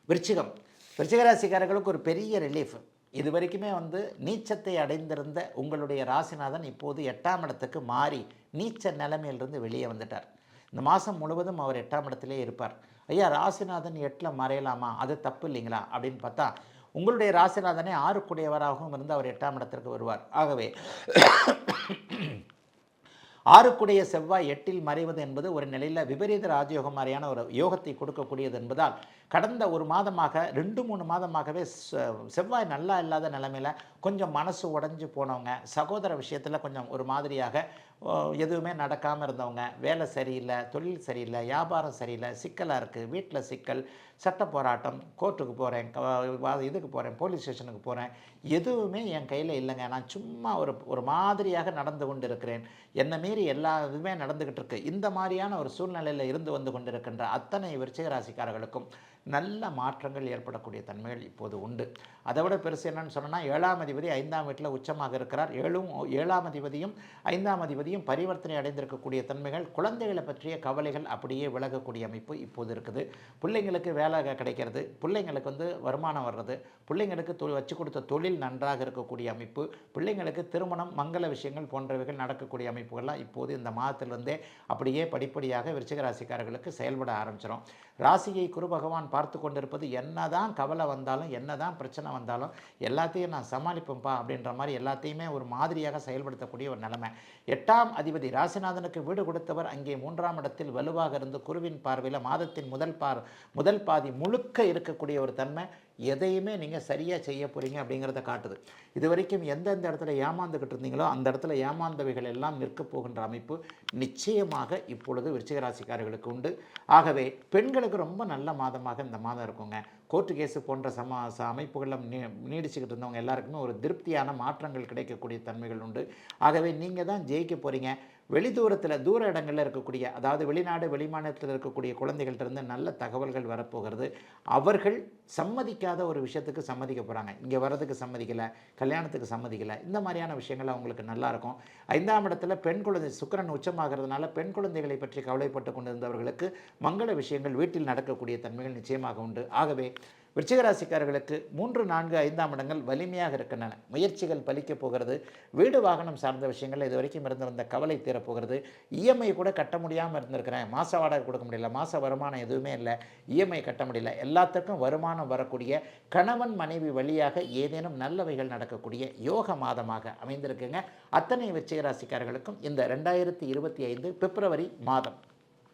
விருச்சிகம் விருச்சிகராசிக்காரர்களுக்கு ஒரு பெரிய ரிலீஃப். இது வரைக்குமே நீச்சத்தை அடைந்திருந்த உங்களுடைய ராசிநாதன் இப்போது 8ஆம் இடத்துக்கு மாறி நீச்ச நிலைமையிலிருந்து வெளியே வந்துட்டார். இந்த மாதம் முழுவதும் அவர் 8ஆம் இடத்திலே இருப்பார். ஐயா, ராசிநாதன் 8ல் மறையலாமா, அது தப்பு இல்லைங்களா அப்படின்னு பார்த்தா, உங்களுடைய ராசிநாதனே 6 இருந்து அவர் 8ஆம் இடத்திற்கு வருவார். ஆகவே 6 செவ்வாய் 8ல் மறைவது என்பது ஒரு நிலையில் விபரீத ராஜயோகம் மாதிரியான ஒரு யோகத்தை கொடுக்கக்கூடியது என்பதால் கடந்த ஒரு மாதமாக 2-3 மாதமாகவே செவ்வாய் நல்லா இல்லாத நிலைமையில் கொஞ்சம் மனசு உடைஞ்சு போனவங்க, சகோதர விஷயத்தில் கொஞ்சம் ஒரு மாதிரியாக எதுவுமே நடக்காமல் இருந்தவங்க, வேலை சரியில்லை, தொழில் சரியில்லை, வியாபாரம் சரியில்லை, சிக்கலாக இருக்குது, வீட்டில் சிக்கல், சட்ட போராட்டம், கோர்ட்டுக்கு போகிறேன், இதுக்கு போகிறேன், போலீஸ் ஸ்டேஷனுக்கு போகிறேன், எதுவுமே என் கையில் இல்லைங்க, நான் சும்மா ஒரு மாதிரியாக நடந்து கொண்டு இருக்கிறேன், என்னை மீறி எல்லா இதுவுமே நடந்துக்கிட்டு இருக்கு. இந்த மாதிரியான ஒரு சூழ்நிலையில் இருந்து வந்து கொண்டிருக்கின்ற அத்தனை விருச்சிக ராசிக்காரர்களுக்கும் நல்ல மாற்றங்கள் ஏற்படக்கூடிய தன்மைகள் இப்போது உண்டு. அதை விட பெருசு என்னன்னு சொன்னால், 7ஆம் அதிபதி 5ஆம் வீட்டில் உச்சமாக இருக்கிறார். 7ஆம் அதிபதியும் 5ஆம் அதிபதியும் பரிவர்த்தனை அடைந்திருக்கக்கூடிய தன்மைகள், குழந்தைகளை பற்றிய கவலைகள் அப்படியே விலகக்கூடிய அமைப்பு இப்போது இருக்குது. பிள்ளைங்களுக்கு வேலை கிடைக்கிறது, பிள்ளைங்களுக்கு வருமானம் வர்றது, பிள்ளைங்களுக்கு வச்சு கொடுத்த தொழில் நன்றாக இருக்கக்கூடிய அமைப்பு, பிள்ளைங்களுக்கு திருமணம், மங்கள விஷயங்கள் போன்றவைகள் நடக்கக்கூடிய அமைப்புகள்லாம் இப்போது இந்த மாதத்திலிருந்தே அப்படியே படிப்படியாக விருச்சிக ராசிக்காரர்களுக்கு செயல்பட ஆரம்பிச்சிடும். ராசியை குரு பகவான் பார்த்து கொண்டிருப்பது, என்னதான் கவலை வந்தாலும், என்னதான் பிரச்சனை வந்தாலும் எல்லாத்தையும் நான் சமாளிப்பேன்ப்பா அப்படின்ற மாதிரி எல்லாத்தையுமே ஒரு மாதிரியாக செயல்படுத்தக்கூடிய ஒரு நிலைமை. 8ஆம் அதிபதி ராசிநாதனுக்கு வீடு கொடுத்தவர் அங்கே 3ஆம் இடத்தில் வலுவாக இருந்து குருவின் பார்வையில் மாதத்தின் முதல் பாதி முழுக்க இருக்கக்கூடிய ஒரு தன்மை. எதையுமே நீங்கள் சரியாக செய்ய போகிறீங்க அப்படிங்கிறத காட்டுது. இது வரைக்கும் எந்தெந்த இடத்துல ஏமாந்துக்கிட்டு இருந்தீங்களோ அந்த இடத்துல ஏமாந்தவைகள் எல்லாம் நிற்க போகின்ற அமைப்பு நிச்சயமாக இப்பொழுது விருச்சிக ராசிக்காரர்களுக்கு உண்டு. ஆகவே பெண்களுக்கு ரொம்ப நல்ல மாதமாக இந்த மாதம் இருக்குங்க. கோர்ட்டு கேஸு போன்ற அமைப்புகளில் நீடிச்சுக்கிட்டு இருந்தவங்க எல்லாருக்குமே ஒரு திருப்தியான மாற்றங்கள் கிடைக்கக்கூடிய தன்மைகள் உண்டு. ஆகவே நீங்கள் தான் ஜெயிக்க போகிறீங்க. வெளிதூரத்தில் தூர இடங்களில் இருக்கக்கூடிய, அதாவது வெளிநாடு வெளிமாநிலத்தில் இருக்கக்கூடிய குழந்தைகள்கிட்ட நல்ல தகவல்கள் வரப்போகிறது. அவர்கள் சம்மதிக்காத ஒரு விஷயத்துக்கு சம்மதிக்க போகிறாங்க. இங்கே வர்றதுக்கு சம்மதிக்கலை, கல்யாணத்துக்கு சம்மதிக்கலை, இந்த மாதிரியான விஷயங்கள் அவங்களுக்கு நல்லாயிருக்கும். 5ஆம் இடத்துல பெண் குழந்தை சுக்கிரன் உச்சமாகிறதுனால பெண் குழந்தைகளை பற்றி கவலைப்பட்டு கொண்டிருந்தவர்களுக்கு மங்கள விஷயங்கள் வீட்டில் நடக்கக்கூடிய தன்மைகள் நிச்சயமாக உண்டு. ஆகவே விருச்சிக ராசிக்காரர்களுக்கு 3, 4, 5ஆம் இடங்கள் வலிமையாக இருக்கின்றன. முயற்சிகள் பலிக்கப் போகிறது. வீடு வாகனம் சார்ந்த விஷயங்கள் இது வரைக்கும் இருந்து வந்த கவலை தீரப்போகிறது. இஎம்ஐ கூட கட்ட முடியாமல் இருந்திருக்கிறேன், மாத வாடகை கொடுக்க முடியல, மாத வருமானம் எதுவுமே இல்லை, இஎம்ஐ கட்ட முடியல, எல்லாத்துக்கும் வருமானம் வரக்கூடிய கணவன் மனைவி வழியாக ஏதேனும் நல்லவைகள் நடக்கக்கூடிய யோக மாதமாக அமைந்திருக்குங்க. அத்தனை விருச்சிக ராசிக்காரர்களுக்கும் இந்த 2025 பிப்ரவரி மாதம்